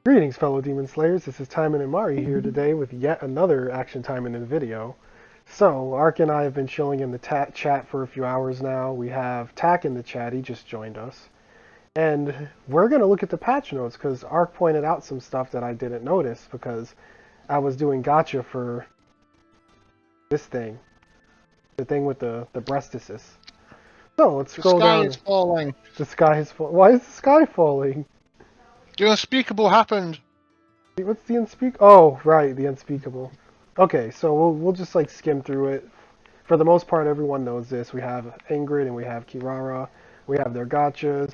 Greetings, fellow Demon Slayers. This is Taimanin and Mari here today with yet another Action Taimanin video. So, Ark and I have been chilling in the chat for a few hours now. We have Tak in the chat. He just joined us. And we're going to look at the patch notes because Ark pointed out some stuff that I didn't notice because I was doing gotcha for this thing. The thing with the breastises. So, let's scroll down. The sky is falling. The sky is falling. Why is the sky falling? The unspeakable happened. What's the unspeakable? Oh, right, the unspeakable. Okay, so we'll just like skim through it. For the most part, everyone knows this. We have Ingrid and we have Kirara. We have their gotchas.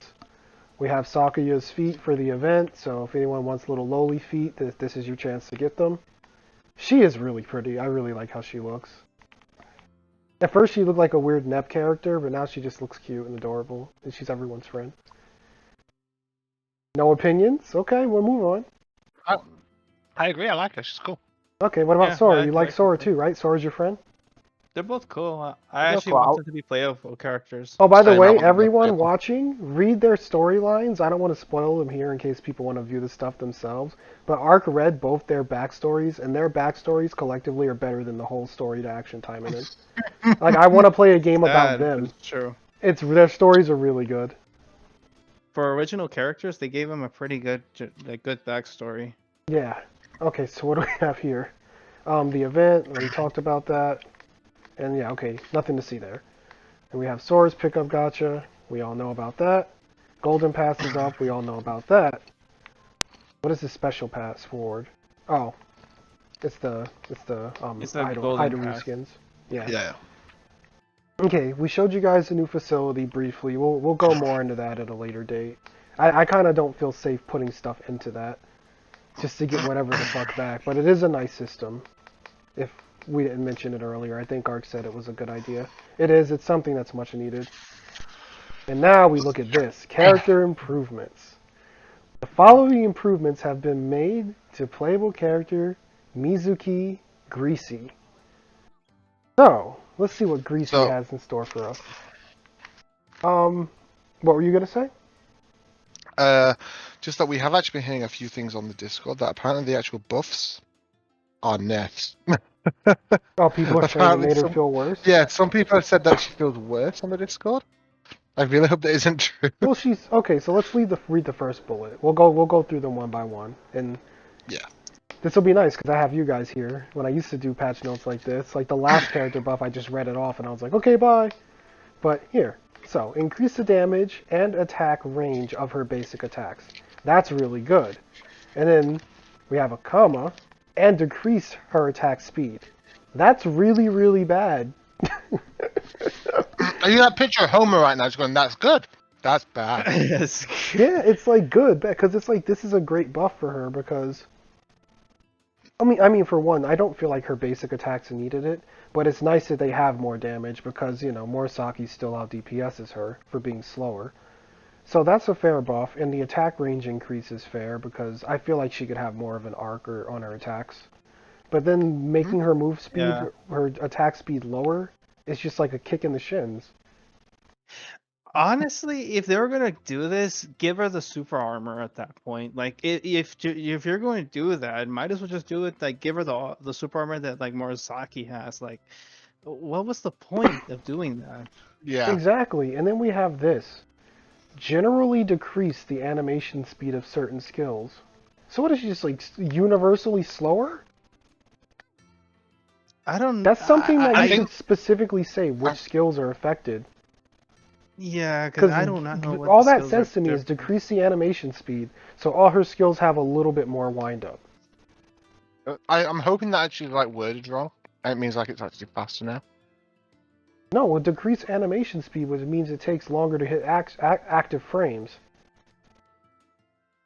We have Sakuya's feet for the event. So if anyone wants little lowly feet, this is your chance to get them. She is really pretty. I really like how she looks. At first, she looked like a weird Nep character, but now she just looks cute and adorable, and she's everyone's friend. No opinions? Okay, we'll move on. I agree. I like her. She's cool. Okay, what about Sora? You like Sora too, right? Sora's your friend? They're both cool. I actually want them to be playable characters. Oh, by the way, everyone watching, read their storylines. I don't want to spoil them here in case people want to view the stuff themselves. But Ark read both their backstories, and their backstories collectively are better than the whole story to Action Taimanin. Like, I want to play a game about them. True. Their stories are really good. For original characters, they gave them a pretty good backstory. Yeah. Okay, so what do we have here? The event, we talked about that. And yeah, okay, nothing to see there. And we have Sora's pickup gotcha. We all know about that. Golden pass is up. We all know about that. What is the special pass forward? Oh, it's the idol skins. Yeah. Yeah. Okay, we showed you guys the new facility briefly. We'll go more into that at a later date. I kind of don't feel safe putting stuff into that, just to get whatever the fuck back. But it is a nice system. If we didn't mention it earlier, I think Ark said it was a good idea. It is. It's something that's much needed. And now we look at this. Character improvements. The following improvements have been made to playable character Mizuki Greasy. So, let's see what Greasy has in store for us. What were you going to say? Just that we have actually been hearing a few things on the Discord that apparently the actual buffs are net. Oh, people are saying it made her feel worse? Yeah, some people have said that she feels worse on the Discord. I really hope that isn't true. Well, she's okay. So let's read the first bullet. We'll go through them one by one, and yeah, this will be nice because I have you guys here. When I used to do patch notes like this, like the last character buff, I just read it off and I was like, okay, bye. But here, so increase the damage and attack range of her basic attacks. That's really good. And then we have a comma and decrease her attack speed. That's really, really bad. Are you that picture of Homer right now? Just going, that's good. That's bad. Yeah, it's like good because it's like this is a great buff for her because. I mean, for one, I don't feel like her basic attacks needed it, but it's nice that they have more damage because Morisaki still out DPSs her for being slower. So that's a fair buff, and the attack range increase is fair because I feel like she could have more of an arc on her attacks. But then making her move speed, her attack speed lower, is just like a kick in the shins. Honestly, if they were gonna do this, give her the super armor at that point. Like, if you're going to do that, might as well just do it. Like, give her the super armor that like Morisaki has. Like, what was the point of doing that? Yeah, exactly. And then we have this: generally decrease the animation speed of certain skills. So what is she just like universally slower? I don't. That's something that you should specifically say which skills are affected. Yeah, because I do not know what all that says to me is decrease the animation speed, so all her skills have a little bit more wind up. I'm hoping that actually like worded wrong. And it means like it's actually faster now. No, with decreased animation speed, which means it takes longer to hit active frames.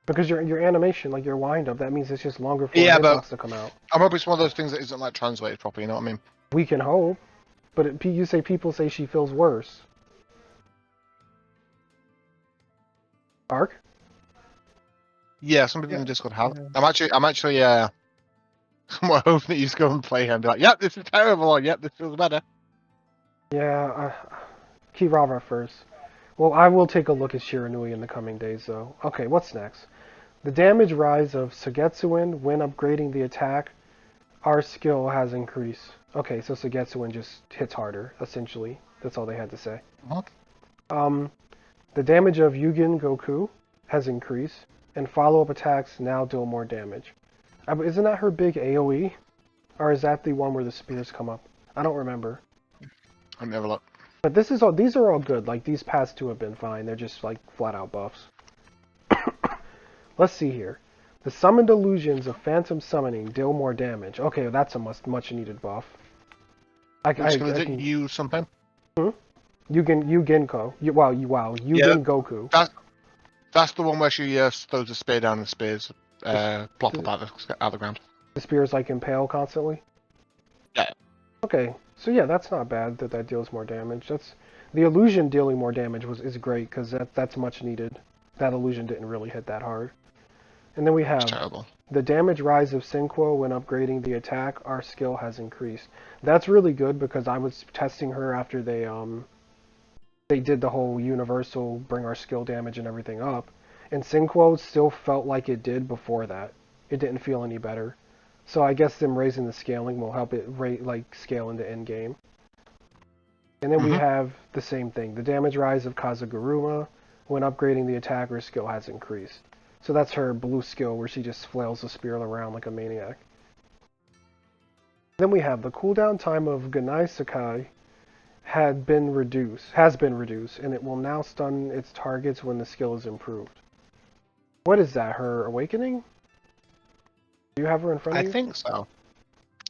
Because your animation, like your wind up, that means it's just longer for hitbox to come out. I'm hoping it's one of those things that isn't like translated properly. You know what I mean? We can hope, but people say she feels worse. Ark? Yeah, some people in the Discord have. I'm actually I'm hoping that you just go and play him and be like, yep, this is terrible, or yep, this feels better. Yeah, Kirara first. Well, I will take a look at Shiranui in the coming days, though. Okay, what's next? The damage rise of Sugetsuin when upgrading the attack, our skill has increased. Okay, so Sugetsuin just hits harder, essentially. That's all they had to say. The damage of Yugen Goku has increased, and follow-up attacks now deal more damage. Isn't that her big AoE? Or is that the one where the spears come up? I don't remember. Let me have a look. But these are all good. Like, these past two have been fine. They're just, like, flat-out buffs. Let's see here. The summoned illusions of phantom summoning deal more damage. Okay, that's a much-needed buff. Which skill is it? You something? Yugen Goku. That's the one where she throws the spear down and the spears plop up out of the ground. The spears, like, impale constantly? Yeah. Okay, so yeah, that's not bad that deals more damage. The illusion dealing more damage is great, because that's much needed. That illusion didn't really hit that hard. And then we have the damage rise of Sinquo when upgrading the attack, our skill has increased. That's really good because I was testing her after they did the whole universal bring our skill damage and everything up. And Sinquo still felt like it did before that. It didn't feel any better. So I guess them raising the scaling will help it scale into end game. And then we have the same thing. The damage rise of Kazaguruma when upgrading the attack, her skill has increased. So that's her blue skill where she just flails the spear around like a maniac. Then we have the cooldown time of Ganai Sakai has been reduced, and it will now stun its targets when the skill is improved. What is that, her awakening? Do you have her in front of you? I think so.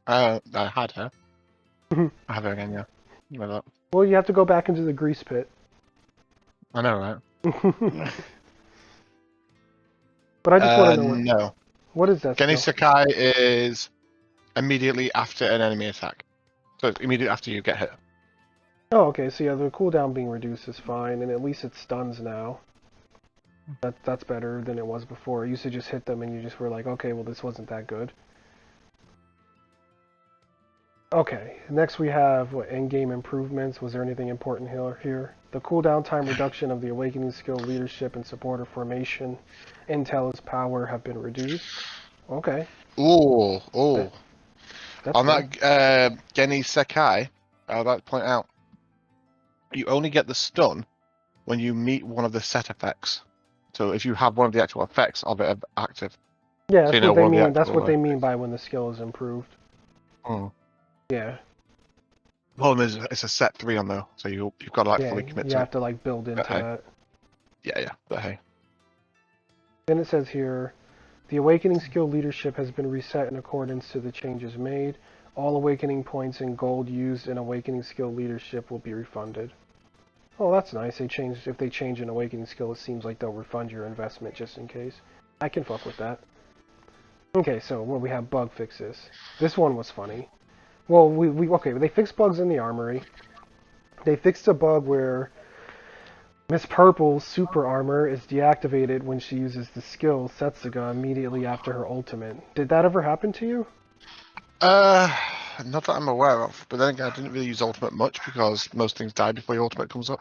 I had her. I have her again, yeah. Well, you have to go back into the grease pit. I know, right? But I just want to know no. What is that Geni skill? Sakai is immediately after an enemy attack. So it's immediately after you get hit. Oh, okay, so yeah, the cooldown being reduced is fine, and at least it stuns now. That's better than it was before. It used to just hit them and you just were like, okay, well this wasn't that good. Okay, next we have endgame improvements. Was there anything important here? The cooldown time reduction of the awakening skill, leadership, and supporter formation. Intel's power have been reduced. Okay. Oh. That's On good. that Geni Sakai, I would like to point out, you only get the stun when you meet one of the set effects. So if you have one of the actual effects of it active. Yeah, so that's what they mean. That's what they mean by when the skill is improved. Yeah. The problem is it's a set 3 on though, so you've got to fully commit to it. You have to build into that. Yeah, but hey. Then it says here, the awakening skill leadership has been reset in accordance to the changes made. All awakening points in gold used in awakening skill leadership will be refunded. Oh, that's nice. If they change an awakening skill, it seems like they'll refund your investment just in case. I can fuck with that. Okay, so we have bug fixes. This one was funny. Well, they fixed bugs in the armory. They fixed a bug where Miss Purple's super armor is deactivated when she uses the skill Setsuga immediately after her ultimate. Did that ever happen to you? Not that I'm aware of, but then again, I didn't really use ultimate much because most things die before your ultimate comes up.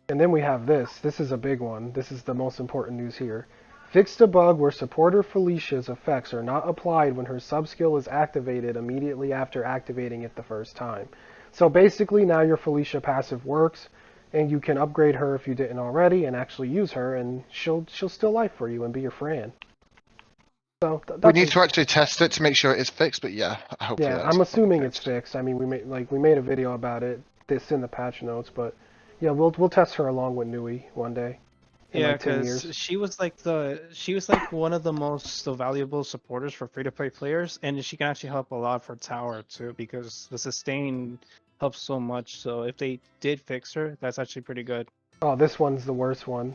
And then we have this. This is a big one. This is the most important news here. Fixed a bug where supporter Felicia's effects are not applied when her sub-skill is activated immediately after activating it the first time. So basically now your Felicia passive works, and you can upgrade her if you didn't already and actually use her, and she'll still life for you and be your friend. So we need to actually test it to make sure it is fixed, but yeah, hopefully. Yeah, I'm assuming it's fixed. I mean, we made a video about it. This in the patch notes, but yeah, we'll test her along with Nui one day. Yeah, because she was like one of the most valuable supporters for free-to-play players, and she can actually help a lot for tower too, because the sustain helps so much. So if they did fix her, that's actually pretty good. Oh, this one's the worst one.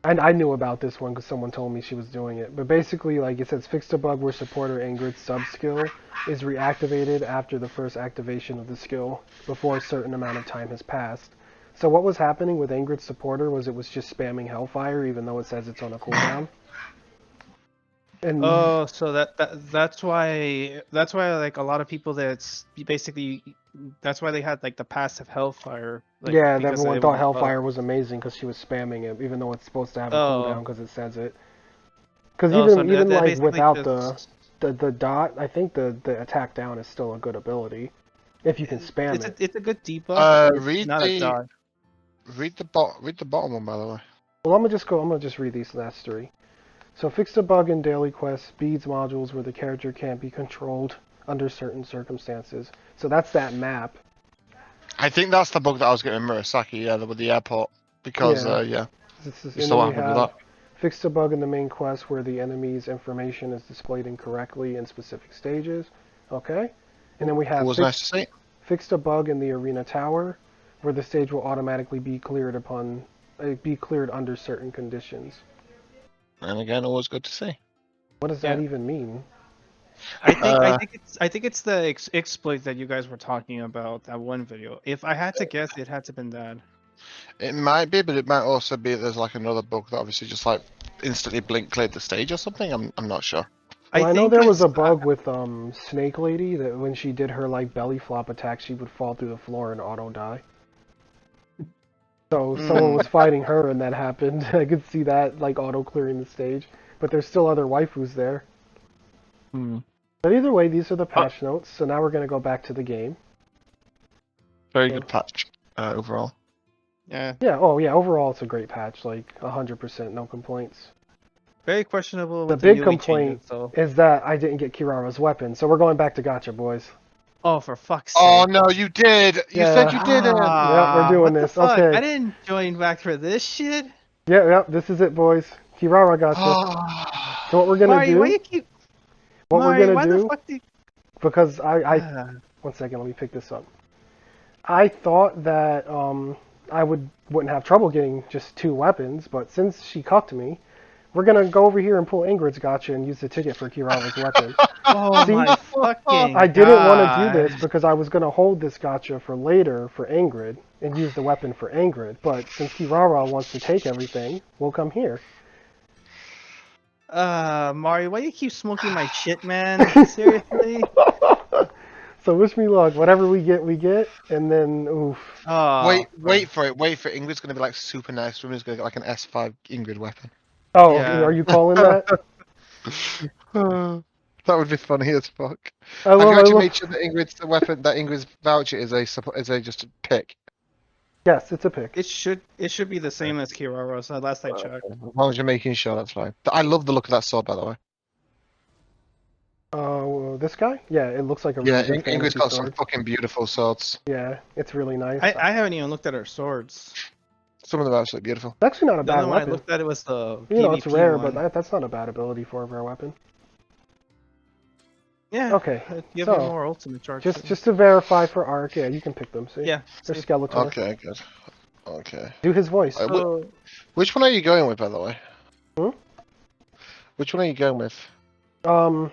I knew about this one because someone told me she was doing it. But basically, it says fixed a bug where supporter Ingrid's sub-skill is reactivated after the first activation of the skill before a certain amount of time has passed. So what was happening with Ingrid's supporter was it was just spamming Hellfire even though it says it's on a cooldown. And so that's why a lot of people that's why they had the passive Hellfire. Everyone thought Hellfire was amazing because she was spamming it even though it's supposed to have a cooldown because it says it. Because Oh, so even that like basically without just the dot, I think the attack down is still a good ability if you can spam it. it's a good debuff, but it's Read not a the dodge. read the bottom one, by the way. Well, I'm gonna just read these last three. So fix a bug in daily quests, beads modules where the character can't be controlled under certain circumstances. So that's that map. I think that's the bug that I was getting in Murasaki, yeah, with the airport. Because, Yeah. yeah, you And saw then what we happened with have that. fix a bug in the main quest where the enemy's information is displayed incorrectly in specific stages. Okay. And then we have Always nice to see. fixed a bug in the arena tower where the stage will automatically be cleared under certain conditions. And again, always good to see. What does that even mean? I think it's the exploit that you guys were talking about that one video. If I had to guess, it had to been that. It might be, but it might also be there's like another bug that obviously just like instantly blink cleared the stage or something. I'm not sure. Well, I know think there was it's a bug with Snake Lady that when she did her like belly flop attack, she would fall through the floor and auto die. So someone was fighting her and that happened. I could see that like auto clearing the stage, but there's still other waifus there. But either way, these are the patch notes. So now we're gonna go back to the game. Very good patch overall. Yeah. Yeah. Oh yeah. Overall, it's a great patch. Like 100%, no complaints. Very questionable The with big Yui complaint changes, though. is that I didn't get Kirara's weapon. So we're going back to Gacha, boys. Oh, for fuck's sake. Oh no, you did! You said you didn't! Yeah, we're doing What the this. fuck? Okay. I didn't join back for this shit. Yeah. This is it, boys. Kirara gotcha. So what we're gonna Mari, why do? you keep... What we're Mari, gonna why the do? fuck do you... Because I 1 second, let me pick this up. I thought that I wouldn't have trouble getting just 2 weapons, but since she cucked me, we're gonna go over here and pull Ingrid's gotcha and use the ticket for Kirara's weapon. Oh See? my fucking I didn't want to do this God. because I was gonna hold this gotcha for later for Ingrid and use the weapon for Ingrid, but since Kirara wants to take everything, we'll come here. Mari, why you keep smoking my shit, man? Seriously? So wish me luck. Whatever we get, and then oof. Oh, Wait for it. Ingrid's gonna be like super nice. Rumina's gonna get like an S5 Ingrid weapon. Oh, Yeah. are you calling that? That would be funny as fuck. I Have you actually love. made sure that Ingrid's voucher is a just a pick? Yes, it's a pick. it should be the same as Kirara's. Last I checked. As long as you're making sure, that's fine. I love the look of that sword, by the way. This guy? Yeah, it looks like a Yeah, really good Ingrid's fantasy got some sword. fucking beautiful swords. Yeah, it's really nice. I haven't even looked at her swords. Some of them are absolutely beautiful. It's actually not a The bad only one I weapon. looked at it was the You know, it's PvP rare, one. but that's not a bad ability for a rare weapon. Yeah. Okay, Give so, her more ultimate charge. just to verify for Ark, yeah, you can pick them. See? Yeah. They're see. Skeletor. Okay, good. Okay. Do his voice. So, Which one are you going with, by the way? Hmm? Which one are you going with?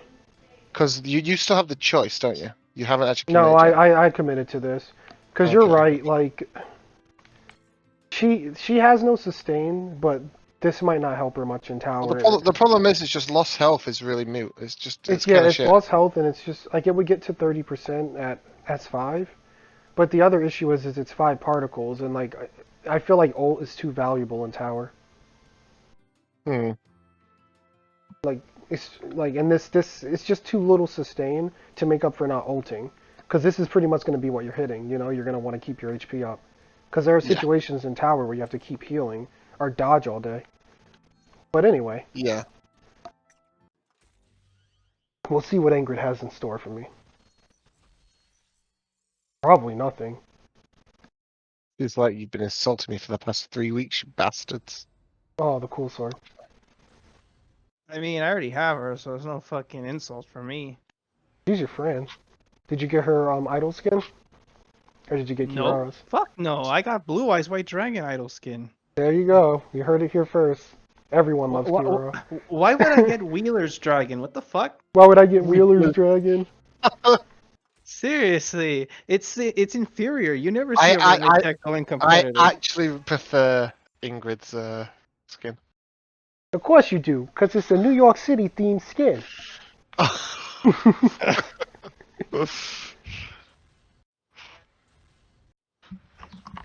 Because you still have the choice, don't you? You haven't actually committed No, yet. I committed to this. Because you're Okay. right, like, she has no sustain, but this might not help her much in tower. Well, the problem is, it's just lost health is really moot. It's kind of it's shit. lost health, and it's just, like, it would get to 30% at S5. But the other issue is it's 5 particles, and, like, I feel like ult is too valuable in tower. Like, it's, like, and this, it's just too little sustain to make up for not ulting. Because this is pretty much going to be what you're hitting, you know? You're going to want to keep your HP up. Because there are situations in tower where you have to keep healing, or dodge all day. But anyway. Yeah. We'll see what Ingrid has in store for me. Probably nothing. It's like you've been insulting me for the past 3 weeks, you bastards. Oh, the cool sword. I mean, I already have her, so there's no fucking insult for me. She's your friend. Did you get her idol skin? Or did you get No. Kirara's? Fuck no. I got Blue Eyes White Dragon idol skin. There you go. You heard it here first. Everyone loves Kirara. Why would I get Wheeler's Dragon? What the fuck? Why would I get Wheeler's Dragon? Seriously, it's inferior. You never see a rated tech going competitive. I actually prefer Ingrid's skin. Of course you do, because it's a New York City themed skin.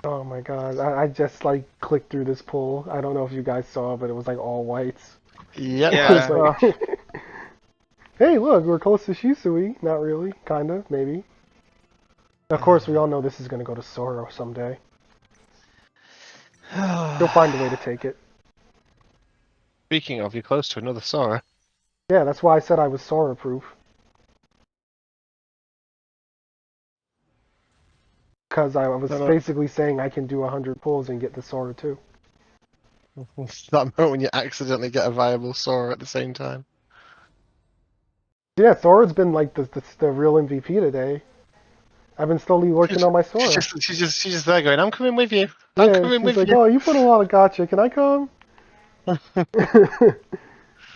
Oh my god, I just like clicked through this poll. I don't know if you guys saw, but it was like all whites. Yep. Yeah. It's like, hey, look, we're close to Shisui. Not really, kinda, maybe. Of course, we all know this is gonna go to Sora someday. He'll find a way to take it. Speaking of, you're close to another Sora. Yeah, that's why I said I was Sora-proof. Because I was No. basically saying I can do 100 pulls and get the Sora too. It's that moment when you accidentally get a viable Sora at the same time. Yeah, Sora's been like the real MVP today. I've been slowly working on my Sora. She's just there going, I'm coming with you. I'm Yeah, coming she's with like, you. oh, you put a lot of gotcha. Can I come?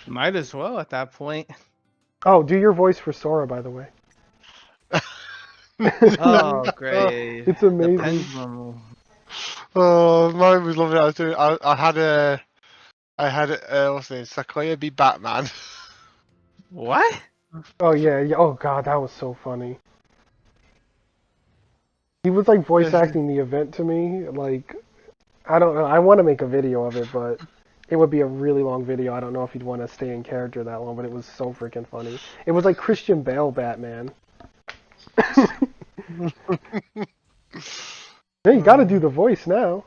Might as well at that point. Oh, do your voice for Sora, by the way. Oh, great. It's The amazing. pendulum. Oh, mine was lovely. I had what's his name? Sequoia be Batman. What? Oh yeah, yeah. Oh god, that was so funny. He was like voice acting the event to me. Like, I don't know. I want to make a video of it, but it would be a really long video. I don't know if you'd want to stay in character that long, but it was so freaking funny. It was like Christian Bale Batman. Yeah, you got to do the voice now.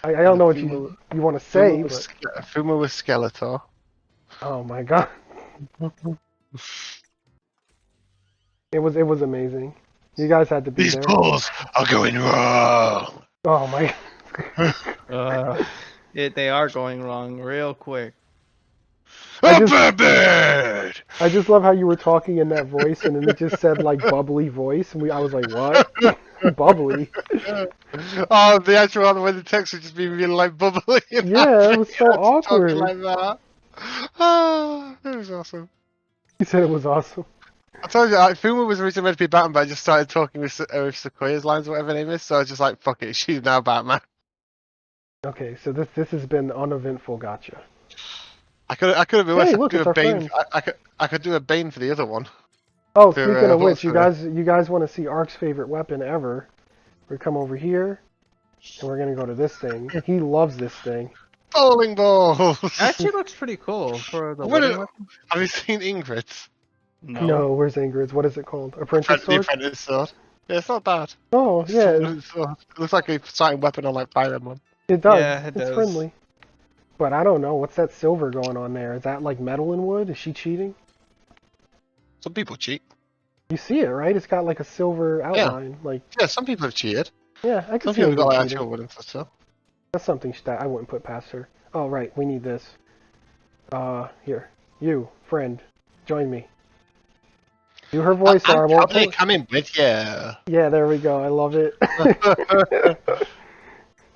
I don't know what you want to say, but Fuma with Skeletor. oh my god, it was amazing. You guys had to be These there. pulls are going wrong. Oh my. They are going wrong real quick. I just- Bird! I just love how you were talking in that voice, and then it just said like bubbly voice, and I was like, what? Bubbly? Oh, the actual other way the text would just be really like bubbly. And Yeah, it was so talking awkward. like that. Oh, it was awesome. He said it was awesome. I told you, Fuma was originally meant to be Batman, but I just started talking with Sequoia's lines, or whatever her name is, so I was just like, fuck it, she's now Batman. Okay, so this has been uneventful. Gotcha. I could have been worse. Hey, I look, could do it's a our Bane. friend. I could do a Bane for the other one. Oh, To, speaking of which, what's you guys want to see Ark's favorite weapon ever? We come over here, and we're gonna go to this thing. He loves this thing. Bowling balls. Actually looks pretty cool for the What wooden a- weapon. Have you seen Ingrid's? No, where's Ingrid's? What is it called? Apprentice The sword? apprentice sword. Yeah, it's not bad. Oh, yeah, It looks like a starting weapon on like Fire Emblem. it does. Yeah, it it's does. friendly. But I don't know. What's that silver going on there? Is that like metal and wood? Is she cheating? Some people cheat. You see it, right? It's got like a silver outline. Like, Yeah, some people have cheated. yeah, I can Some see people have got Ingrid like cheating. actual wood and stuff still. That's something that I wouldn't put past her. Oh, right, we need this. Here. You, friend, join me. Do her voice or I won't I'm pull- coming with you. Yeah, there we go. I love it.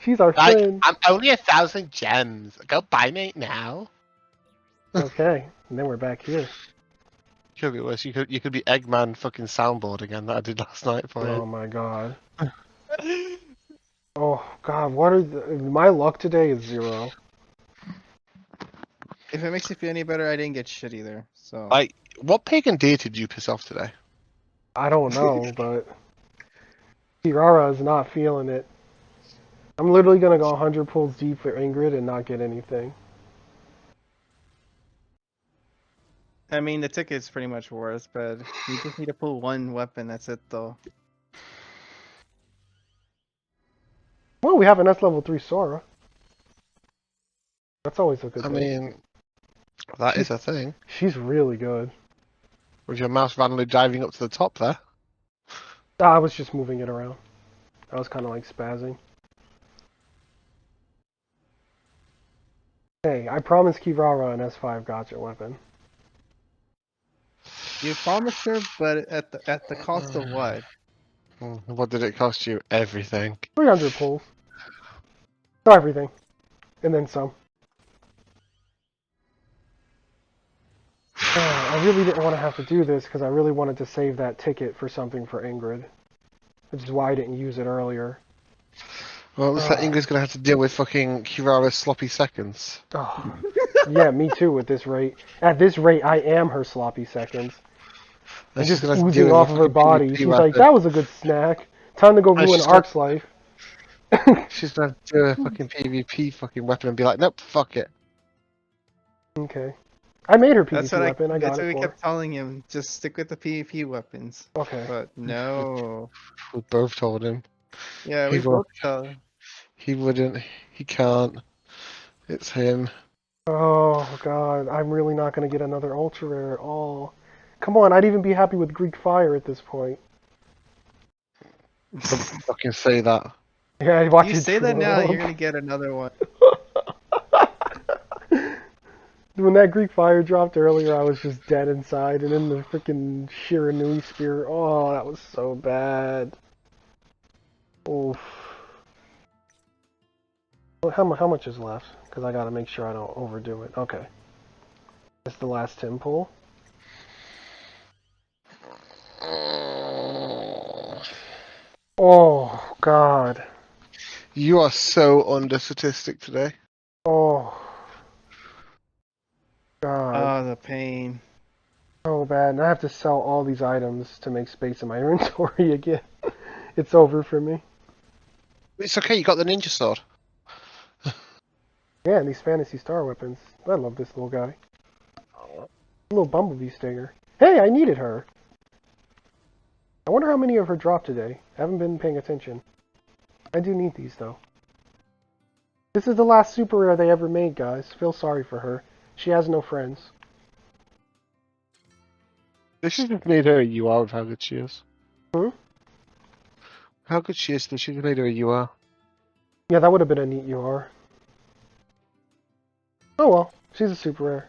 She's our Like, friend. I'm only 1,000 gems. Go buy me now. Okay, and then we're back here. Could be worse. You could be Eggman fucking soundboard again that I did last night for Oh you. my god. Oh god, what are my luck today is 0. If it makes you feel any better, I didn't get shit either. So Like, what pagan deity did you piss off today? I don't know, but Kirara is not feeling it. I'm literally gonna go 100 pulls deep for Ingrid and not get anything. I mean, the ticket's pretty much worth, but you just need to pull one weapon. That's it, though. Well, we have an S level 3 Sora. That's always a good I thing. mean, that is a thing. She's really good. With your mouse randomly diving up to the top there. I was just moving it around. I was kind of like spazzing. Hey, I promised Kirara an S5 gotcha weapon. You promised her, but at the cost of what? What did it cost you? Everything. 300 pulls. So everything. And then some. I really didn't want to have to do this because I really wanted to save that ticket for something for Ingrid. Which is why I didn't use it earlier. Well, it looks like Ingrid's gonna have to deal with fucking Kirara's sloppy seconds. Oh, yeah, me too at this rate. At this rate, I am her sloppy seconds. And Just gonna have to oozing deal off with of her fucking body. PvP She's like, weapon. that was a good snack. Time to go And ruin she's Ark's life. She's gonna have to do a fucking PvP fucking weapon and be like, nope, fuck it. Okay. I made her That's PvP what weapon. I got that's what it we for her. kept telling him. Just stick with the PvP weapons. Okay. But no. We both told him. Yeah, He we will. both tell. He wouldn't. He can't. It's him. Oh god, I'm really not gonna get another ultra rare at all. Come on, I'd even be happy with Greek Fire at this point. Don't fucking say that. Yeah, I watch You it say that now, drop. you're gonna get another one. When that Greek Fire dropped earlier, I was just dead inside, and then the freaking Shiranui Spear. Oh, that was so bad. Oof. Well, how much is left? Because I gotta make sure I don't overdo it. Okay. It's the last Tim pull. Oh, God. You are so under statistic today. Oh, God. Oh, the pain. So bad. And I have to sell all these items to make space in my inventory again. It's over for me. It's okay. You got the ninja sword. Yeah, and these Fantasy Star weapons. I love this little guy. Little Bumblebee Stinger. Hey, I needed her. I wonder how many of her dropped today. I haven't been paying attention. I do need these, though. This is the last super rare they ever made, guys. Feel sorry for her. She has no friends. They should have made her a UR with how good she is. Hmm? How good she is, they should have made her a UR. Yeah, that would have been a neat UR. Oh well, she's a super rare.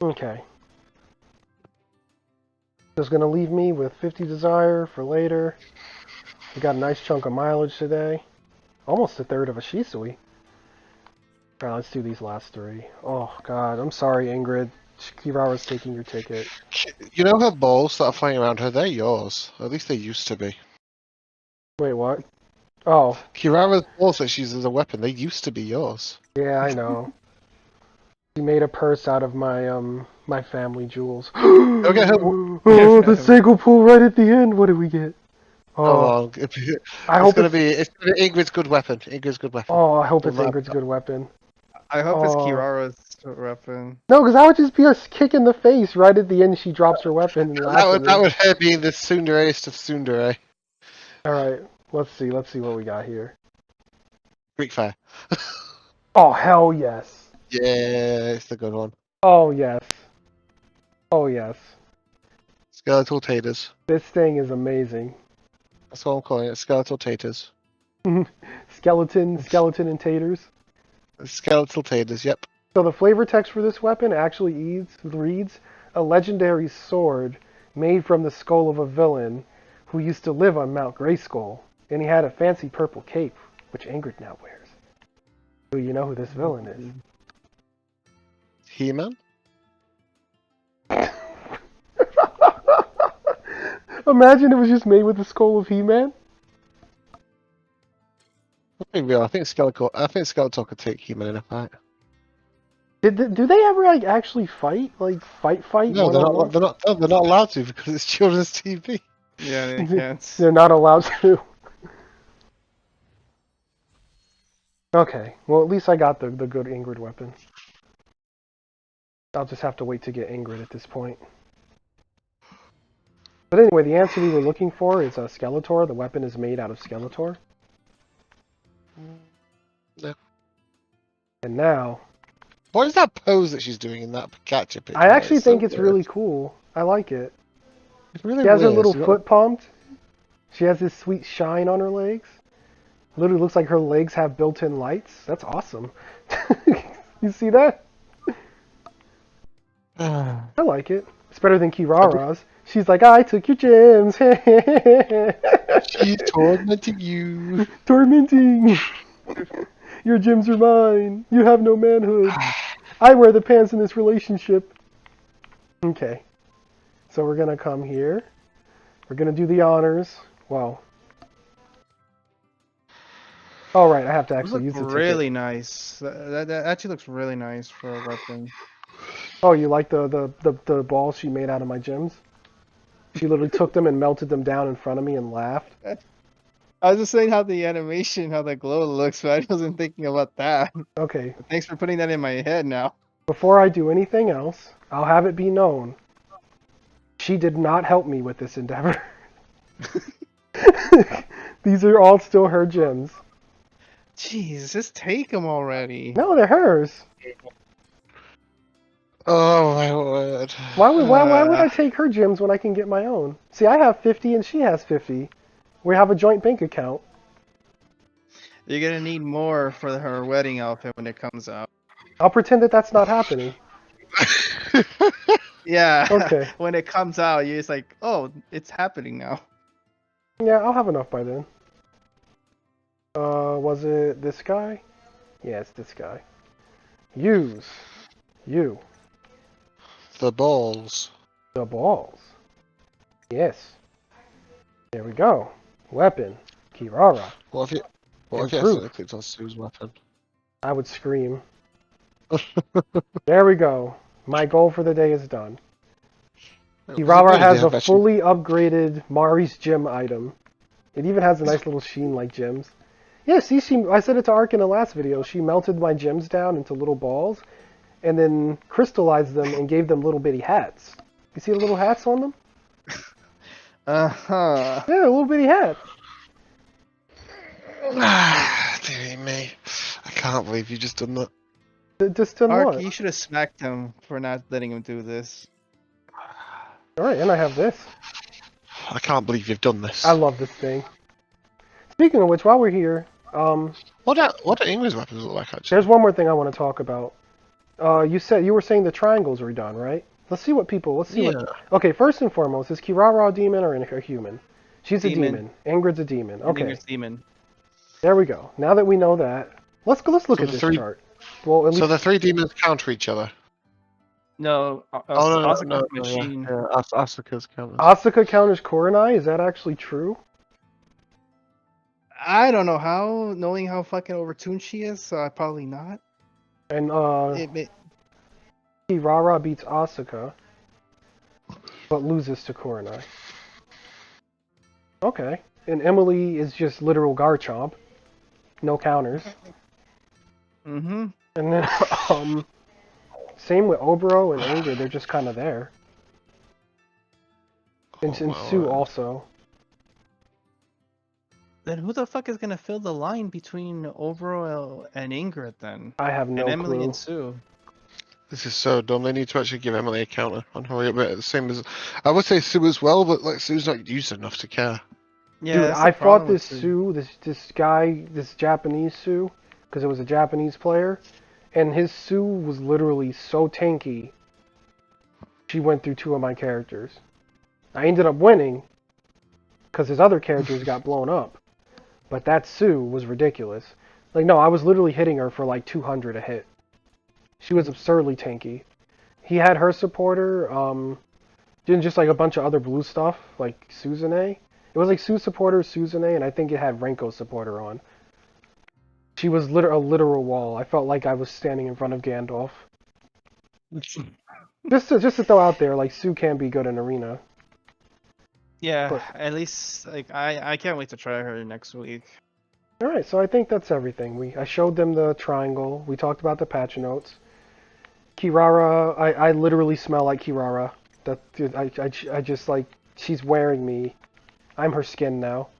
Okay. Just gonna leave me with 50 desire for later. We got a nice chunk of mileage today. Almost a third of a Shisui. Alright, let's do these last three. Oh god, I'm sorry, Ingrid. Kirara's taking your ticket. You know her balls that are flying around her? They're yours. Or at least they used to be. Wait, what? Oh, Kirara's balls that she uses as a weapon, they used to be yours. yeah, I know. She made a purse out of my family jewels. Go get her. Oh, the Seiko pool right at the end. What did we get? Hold Oh, on. I It's hope gonna it's. be Ingrid's good weapon. Ingrid's good weapon. Oh, I hope The it's lab- Ingrid's good weapon. I hope it's Oh. Kirara's weapon. No, because that would just be a kick in the face right at the end. She drops her weapon and laughs at me. That would her being the tsundere of tsundere. All right, let's see. Let's see what we got here. Greek fire. Oh hell yes. Yeah, it's the good one. Oh yes. Oh yes. Skeletal taters. This thing is amazing. That's what I'm calling it. Skeletal taters. Skeleton and taters. Skeletal taters, yep. So the flavor text for this weapon actually reads, a legendary sword made from the skull of a villain who used to live on Mount Grayskull, and he had a fancy purple cape, which Ingrid now wears. Do you know who this villain is? He-Man? Imagine it was just made with the skull of He-Man. Let's be real, I think Skeletor could take He-Man in a fight. Do they ever like actually fight? Like fight No, one-on-one? they're not allowed to because it's children's TV. Yeah, they can't. They're not allowed to. Okay, well at least I got the good Ingrid weapon. I'll just have to wait to get Ingrid at this point. But anyway, the answer we were looking for is Skeletor. The weapon is made out of Skeletor. No. And now... What is that pose that she's doing in that Pikachu picture? I actually think so it's weird. really cool. I like it. It's really She has her weird. little She's got- foot pumped. She has this sweet shine on her legs. Literally looks like her legs have built-in lights. That's awesome. You see that? I like it. It's better than Kirara's. She's like, I took your gems. She's tormenting you. Tormenting. Your gems are mine. You have no manhood. I wear the pants in this relationship. Okay. So we're going to come here. We're going to do the honors. Wow. All right, I have to actually use the ticket. Really nice. That actually looks really nice for a weapon. Oh, you like the balls she made out of my gems? She literally took them and melted them down in front of me and laughed. I was just saying how the animation, how the glow looks, but I wasn't thinking about that. Okay. Thanks for putting that in my head now. before I do anything else, I'll have it be known, she did not help me with this endeavor. These are all still her gems. Jeez, just take them already. No, they're hers. Oh my word. Why would I take her gems when I can get my own? See, I have 50 and she has 50. We have a joint bank account. You're gonna need more for her wedding outfit when it comes out. I'll pretend that that's not happening. Yeah. Okay. When it comes out, you're just like, oh, it's happening now. Yeah, I'll have enough by then. Was it this guy? Yeah, it's this guy. Use. You. The balls. The balls. Yes. There we go. Weapon. Kirara. What if you Improve. accidentally clicked on Sue's weapon? I would scream. There we go. My goal for the day is done. Kirara has a fully upgraded Mari's gem item. It even has a nice little sheen like gems. Yeah, see, I said it to Ark in the last video. She melted my gems down into little balls and then crystallized them and gave them little bitty hats. You see the little hats on them? Uh-huh. Yeah, little bitty hats. Dear me. I can't believe you just done that. Just done Ark, what? you should have smacked him for not letting him do this. Alright, and I have this. I can't believe you've done this. I love this thing. Speaking of which, while we're here, What do Ingrid's weapons look like, actually? there's one more thing I want to talk about. You were saying the triangles were done, right? Let's see what people. Let's see what. Okay, first and foremost, is Kirara a demon or a human? She's a demon. Ingrid's a demon. Okay. Ingrid's demon. There we go. Now that we know that, let's look at this chart. Well, at least So the three demons counter each other. No, No, machine. yeah, Asuka's counter. Asuka counters Koronai. Is that actually true? I don't know how, knowing how fucking overtuned she is, so probably not. And It, Kirara beats Asuka, but loses to Koronai. Okay. And Emily is just literal Garchomp. No counters. mm-hmm. And then, same with Obro and Ingrid, they're just kind of there. And Sue also. Then who the fuck is gonna fill the line between Overo and Ingrid then? I have no And Emily clue. and Sue. This is so dumb. They need to actually give Emily a counter on her. But the same as I would say Sue as well, but like Sue's not used enough to care. Yeah, Dude, that's the I fought problem with this Sue, this guy, this Japanese Sue, because it was a Japanese player, and his Sue was literally so tanky, she went through two of my characters. I ended up winning, because his other characters got blown up. But that Sue was ridiculous. Like, no, I was literally hitting her for like 200 a hit. She was absurdly tanky. He had her supporter, doing just like a bunch of other blue stuff, like Suzune. It was like Sue supporter, Suzune, and I think it had Renko supporter on. She was a literal wall. I felt like I was standing in front of Gandalf. Just to throw out there, like, Sue can be good in Arena. Yeah, But- at least like I can't wait to try her next week. Alright, so I think that's everything. I showed them the triangle. We talked about the patch notes. Kirara, I literally smell like Kirara. I just like, she's wearing me. I'm her skin now.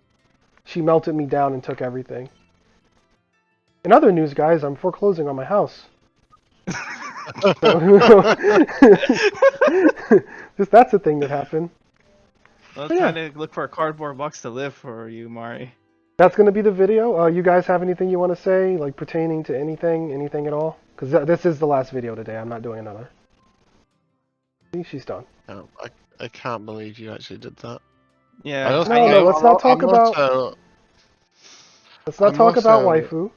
She melted me down and took everything. In other news, guys, I'm foreclosing on my house. Just that's a thing that happened. Let's Yeah. kind of look for a cardboard box to live for you, Mari. That's going to be the video. You guys have anything you want to say, like pertaining to anything at all? Because this is the last video today. I'm not doing another. See, she's done. No, I can't believe you actually did that. Yeah. No, let's not talk about. Also, Let's not I'm talk about also- waifu.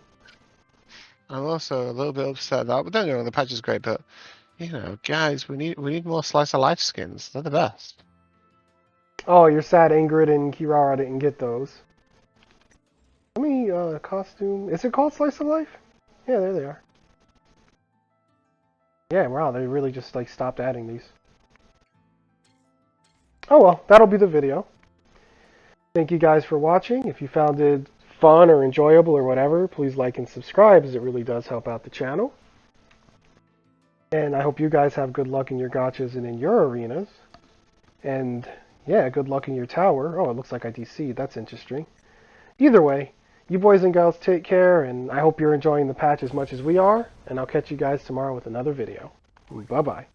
I'm also a little bit upset that, but don't get me wrong, the patch is great, but you know, guys, we need more slice of life skins. They're the best. Oh, you're sad Ingrid and Kirara didn't get those. Let me, costume. Is it called Slice of Life? Yeah, there they are. Yeah, wow, they really just, like, stopped adding these. Oh well, that'll be the video. Thank you guys for watching. If you found it fun or enjoyable or whatever, please like and subscribe, as it really does help out the channel. And I hope you guys have good luck in your gachas and in your arenas. And yeah, good luck in your tower. Oh, it looks like I DC'd. That's interesting. Either way, you boys and girls take care, and I hope you're enjoying the patch as much as we are. And I'll catch you guys tomorrow with another video. Bye-bye.